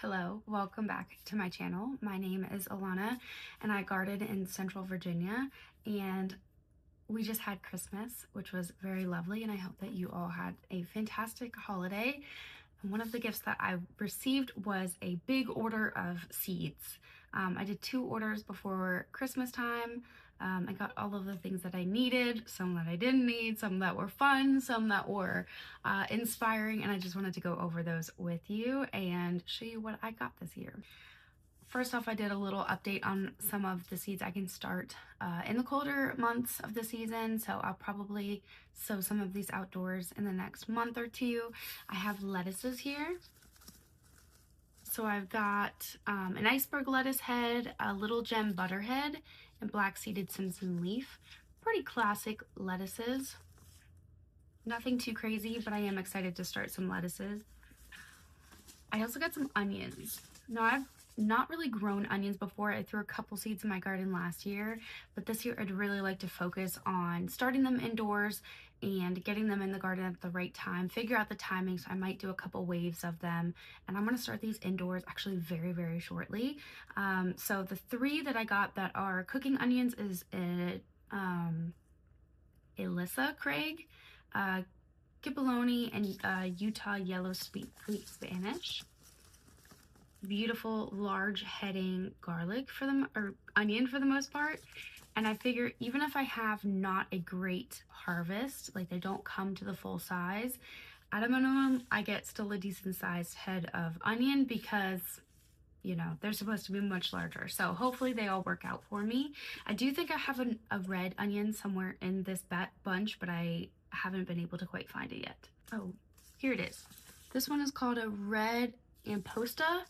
Hello, welcome back to my channel. My name is Alana and I garden in Central Virginia, and we just had Christmas, which was very lovely, and I hope that you all had a fantastic holiday. And one of the gifts that I received was a big order of seeds. I did 2 orders before Christmas time. I got all of the things that I needed, some that I didn't need, some that were fun, some that were inspiring, and I just wanted to go over those with you and show you what I got this year. First off, I did a little update on some of the seeds I can start in the colder months of the season, so I'll probably sow some of these outdoors in the next month or two. I have lettuces here. So I've got an iceberg lettuce head, a little gem butterhead, and black seeded Simpson leaf. Pretty classic lettuces. Nothing too crazy, but I am excited to start some lettuces. I also got some onions. Now, I've not really grown onions before. I threw a couple seeds in my garden last year, but this year I'd really like to focus on starting them indoors and getting them in the garden at the right time, figure out the timing, so I might do a couple waves of them, and I'm going to start these indoors actually very shortly. So the 3 that I got that are cooking onions is Alyssa Craig, Cipollone, and Utah Yellow Sweet Spanish. Beautiful large heading garlic or onion for the most part. And I figure even if I have not a great harvest, like they don't come to the full size, at a minimum I get still a decent sized head of onion because, you know, they're supposed to be much larger. So hopefully they all work out for me. I do think I have a red onion somewhere in this bunch, but I haven't been able to quite find it yet. Oh, here it is. This one is called a red Imposta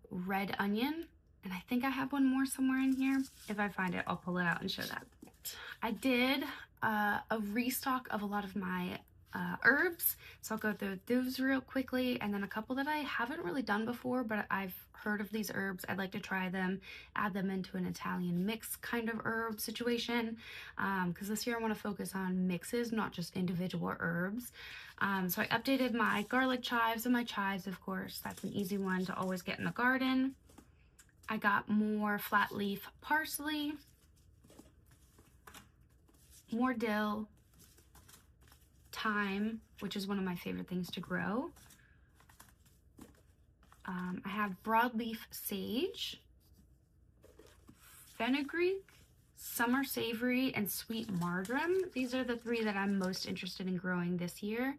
red onion, and I think I have one more somewhere in here. If I find it, I'll pull it out and show that. I did a restock of a lot of my herbs, so I'll go through those real quickly, and then a couple that I haven't really done before, but I've heard of these herbs. I'd like to try them, add them into an Italian mix kind of herb situation, because this year I want to focus on mixes, not just individual herbs. So I updated my garlic chives, and my chives, of course, that's an easy one to always get in the garden. I got more flat leaf parsley, more dill, thyme, which is one of my favorite things to grow. I have broadleaf sage, fenugreek, summer savory, and sweet marjoram. These are the 3 that I'm most interested in growing this year.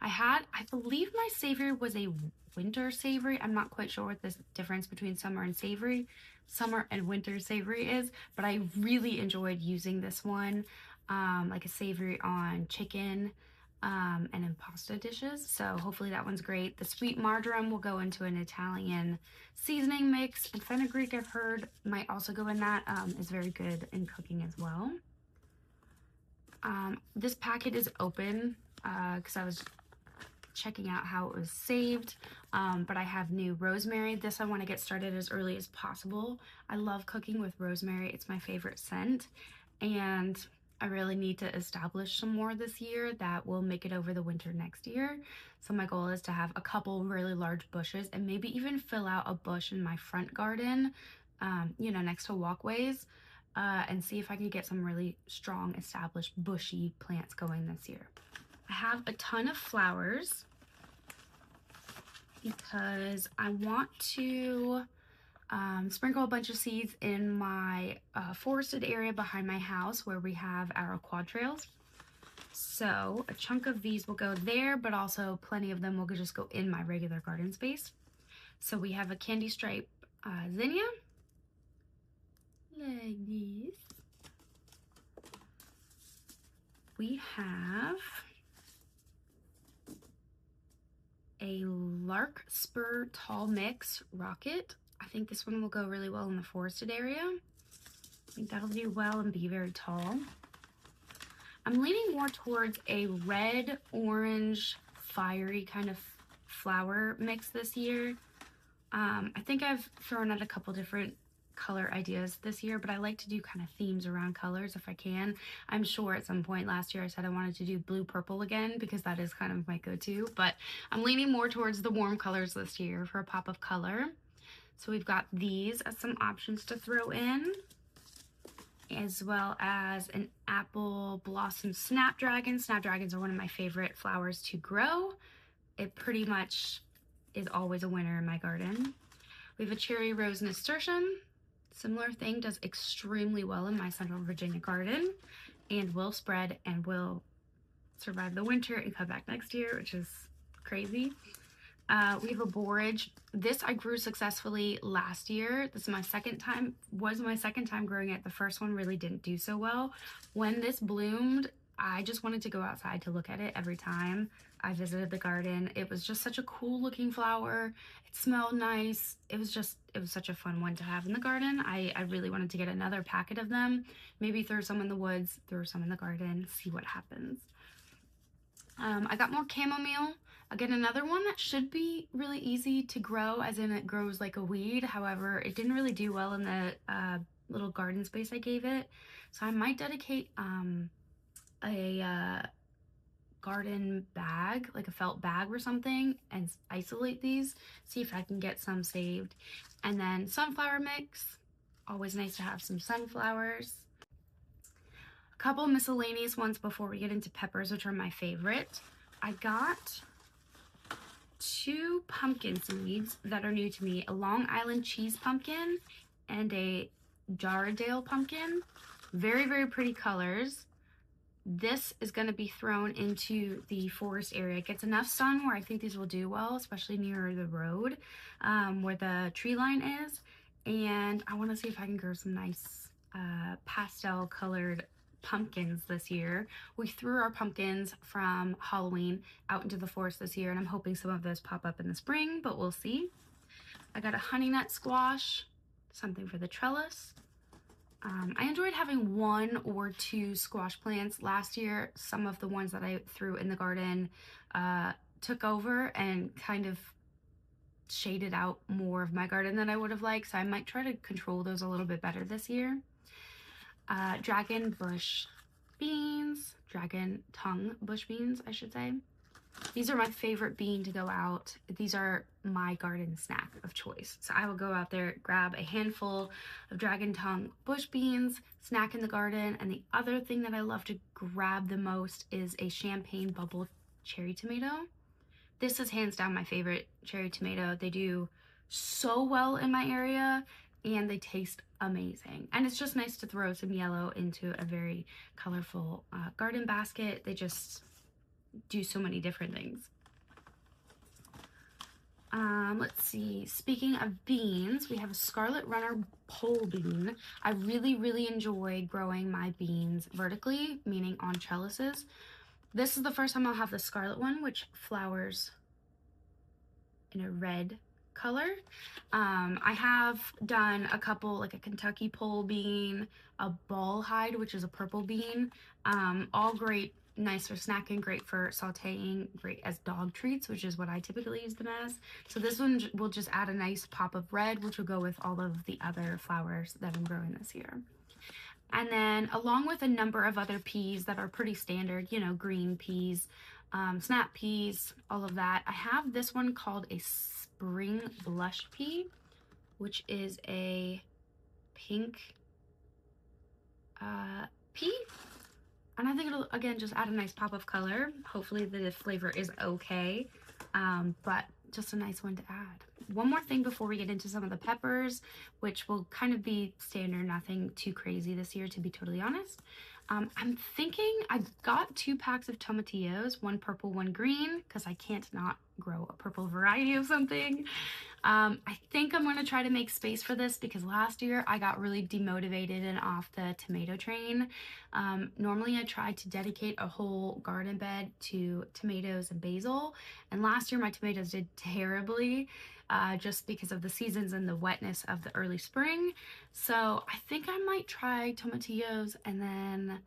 I believe my savory was a winter savory. I'm not quite sure what the difference between summer and winter savory is, but I really enjoyed using this one, like a savory on chicken and in pasta dishes. So hopefully that one's great. The sweet marjoram will go into an Italian seasoning mix, and fenugreek, I've heard, might also go in that. Is very good in cooking as well. This packet is open because I was checking out how it was saved, but I have new rosemary. This I want to get started as early as possible. I love cooking with rosemary. It's my favorite scent, and I really need to establish some more this year that will make it over the winter next year. So my goal is to have a couple really large bushes, and maybe even fill out a bush in my front garden, you know, next to walkways, and see if I can get some really strong established bushy plants going this year. I have a ton of flowers because I want to sprinkle a bunch of seeds in my forested area behind my house where we have our quad trails. So a chunk of these will go there, but also plenty of them will just go in my regular garden space. So we have a candy stripe zinnia, like this. We have a larkspur tall mix rocket. I think this one will go really well in the forested area. I think that'll do well and be very tall. I'm leaning more towards a red, orange, fiery kind of flower mix this year. I think I've thrown out a couple different color ideas this year, but I like to do kind of themes around colors if I can. I'm sure at some point last year I said I wanted to do blue purple again because that is kind of my go-to, but I'm leaning more towards the warm colors this year for a pop of color. So we've got these as some options to throw in, as well as an apple blossom snapdragon. Snapdragons are one of my favorite flowers to grow. It pretty much is always a winner in my garden. We have a cherry rose nasturtium. Similar thing, does extremely well in my Central Virginia garden and will spread and will survive the winter and come back next year, which is crazy. We have a borage. This I grew successfully last year. This is my second time growing it. The first one really didn't do so well. When this bloomed, I just wanted to go outside to look at it every time I visited the garden. It was just such a cool looking flower. It smelled nice. It was such a fun one to have in the garden. I really wanted to get another packet of them. Maybe throw some in the woods, throw some in the garden, see what happens. I got more chamomile. Again, another one that should be really easy to grow, as in it grows like a weed. However, it didn't really do well in the little garden space I gave it. So I might dedicate a garden bag, like a felt bag or something, and isolate these, see if I can get some saved. And then sunflower mix, always nice to have some sunflowers. A couple miscellaneous ones before we get into peppers, which are my favorite. I got 2 pumpkin seeds that are new to me, a Long Island cheese pumpkin and a Jarrahdale pumpkin. Very, very pretty colors. This is going to be thrown into the forest area. It gets enough sun where I think these will do well, especially near the road where the tree line is. And I want to see if I can grow some nice pastel colored pumpkins this year. We threw our pumpkins from Halloween out into the forest this year, and I'm hoping some of those pop up in the spring, but we'll see. I got a honey nut squash, something for the trellis. I enjoyed having 1 or 2 squash plants last year. Some of the ones that I threw in the garden took over and kind of shaded out more of my garden than I would have liked, so I might try to control those a little bit better this year. Dragon bush beans, dragon tongue bush beans, I should say. These are my favorite bean to go out. These are my garden snack of choice. So I will go out there, grab a handful of dragon tongue bush beans, snack in the garden. And the other thing that I love to grab the most is a champagne bubble cherry tomato. This is hands down my favorite cherry tomato. They do so well in my area and they taste amazing. And it's just nice to throw some yellow into a very colorful garden basket. They just do so many different things. Let's see, speaking of beans, we have a Scarlet Runner pole bean. I really, really enjoy growing my beans vertically, meaning on trellises. This is the first time I'll have the scarlet one, which flowers in a red color. I have done a couple, like a Kentucky pole bean, a ball hide, which is a purple bean, all great, nice for snacking, great for sauteing, great as dog treats, which is what I typically use them as. So this one will just add a nice pop of red, which will go with all of the other flowers that I'm growing this year. And then along with a number of other peas that are pretty standard, you know, green peas, snap peas, all of that, I have this one called a spring blush pea, which is a pink pea. And I think it'll, again, just add a nice pop of color. Hopefully the flavor is okay, but just a nice one to add. One more thing before we get into some of the peppers, which will kind of be standard, nothing too crazy this year, to be totally honest. I'm thinking I got 2 packs of tomatillos, 1 purple, 1 green, because I can't not grow a purple variety of something. I think I'm going to try to make space for this because last year I got really demotivated and off the tomato train. Normally I try to dedicate a whole garden bed to tomatoes and basil, and last year my tomatoes did terribly just because of the seasons and the wetness of the early spring. So I think I might try tomatillos and then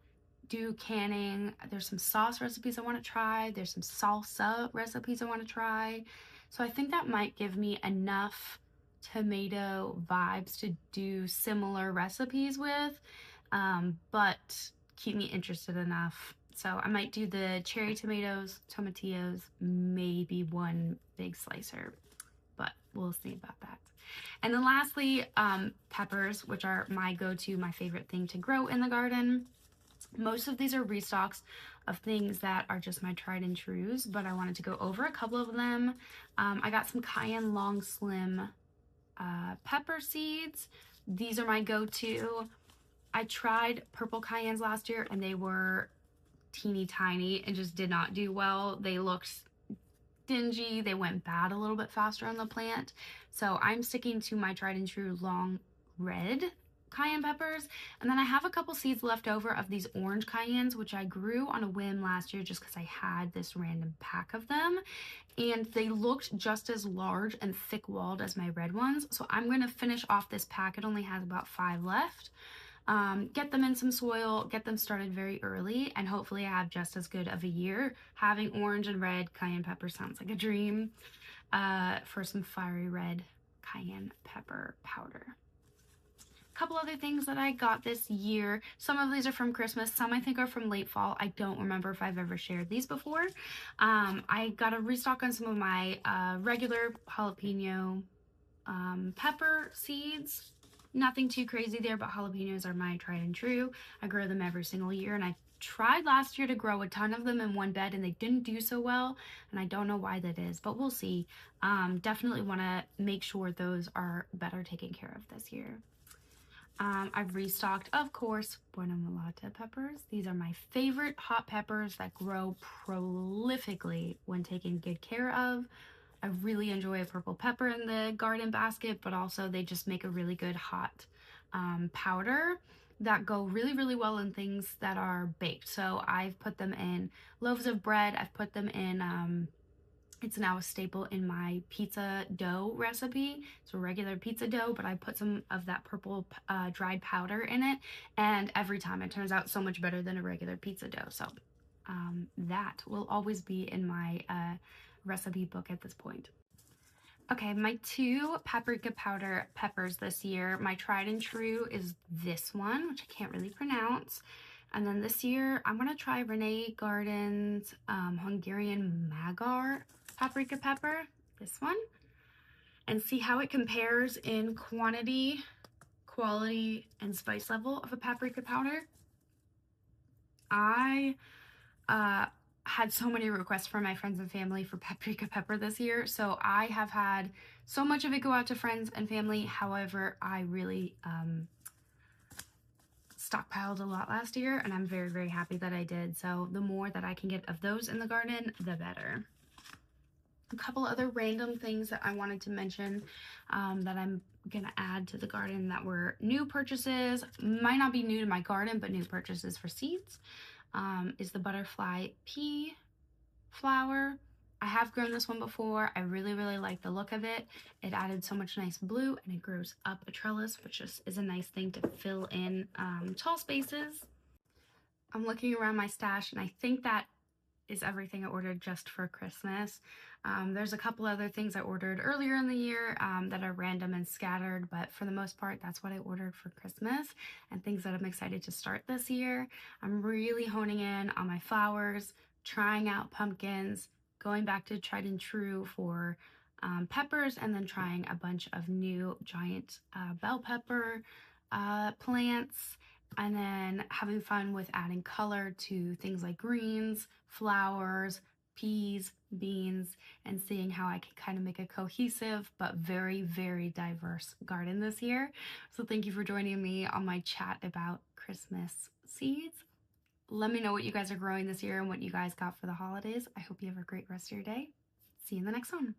do canning. There's some sauce recipes I want to try. There's some salsa recipes I want to try. So I think that might give me enough tomato vibes to do similar recipes with, but keep me interested enough. So I might do the cherry tomatoes, tomatillos, maybe one big slicer, but we'll see about that. And then lastly, peppers, which are my go-to, my favorite thing to grow in the garden. Most of these are restocks of things that are just my tried and trues, but I wanted to go over a couple of them. I got some cayenne long slim pepper seeds. These are my go-to. I tried purple cayennes last year and they were teeny tiny and just did not do well. They looked dingy. They went bad a little bit faster on the plant. So I'm sticking to my tried and true long red cayenne peppers. And then I have a couple seeds left over of these orange cayennes, which I grew on a whim last year just because I had this random pack of them. And they looked just as large and thick-walled as my red ones. So I'm going to finish off this pack. It only has about 5 left. Get them in some soil, get them started very early, and hopefully I have just as good of a year. Having orange and red cayenne pepper sounds like a dream for some fiery red cayenne pepper powder. Couple other things that I got this year. Some of these are from Christmas, some I think are from late fall. I don't remember if I've ever shared these before. I got a restock on some of my regular jalapeno pepper seeds. Nothing too crazy there, but jalapenos are my tried and true. I grow them every single year, and I tried last year to grow a ton of them in one bed and they didn't do so well, and I don't know why that is, but we'll see. Definitely want to make sure those are better taken care of this year. I've restocked, of course, Buena Mulata peppers. These are my favorite hot peppers that grow prolifically when taken good care of. I really enjoy a purple pepper in the garden basket, but also they just make a really good hot powder that go really, really well in things that are baked. So I've put them in loaves of bread. I've put them in it's now a staple in my pizza dough recipe. It's a regular pizza dough, but I put some of that purple dried powder in it, and every time it turns out so much better than a regular pizza dough. So that will always be in my recipe book at this point. Okay, my 2 paprika powder peppers this year, my tried and true is this one, which I can't really pronounce. And then this year, I'm going to try Renee Garden's Hungarian Magyar paprika pepper, this one, and see how it compares in quantity, quality, and spice level of a paprika powder. I had so many requests from my friends and family for paprika pepper this year, so I have had so much of it go out to friends and family. However, I really stockpiled a lot last year, and I'm very, very happy that I did. So the more that I can get of those in the garden, the better. A couple other random things that I wanted to mention that I'm gonna add to the garden that were new purchases, might not be new to my garden, but new purchases for seeds, is the butterfly pea flower. I have grown this one before. I really, really like the look of it. It added so much nice blue, and it grows up a trellis, which just is a nice thing to fill in tall spaces. I'm looking around my stash, and I think that is everything I ordered just for Christmas. There's a couple other things I ordered earlier in the year that are random and scattered, but for the most part, that's what I ordered for Christmas and things that I'm excited to start this year. I'm really honing in on my flowers, trying out pumpkins, going back to tried and true for peppers, and then trying a bunch of new giant bell pepper plants, and then having fun with adding color to things like greens, flowers, peas, beans, and seeing how I can kind of make a cohesive but very, very diverse garden this year. So thank you for joining me on my chat about Christmas seeds. Let me know what you guys are growing this year and what you guys got for the holidays. I hope you have a great rest of your day. See you in the next one.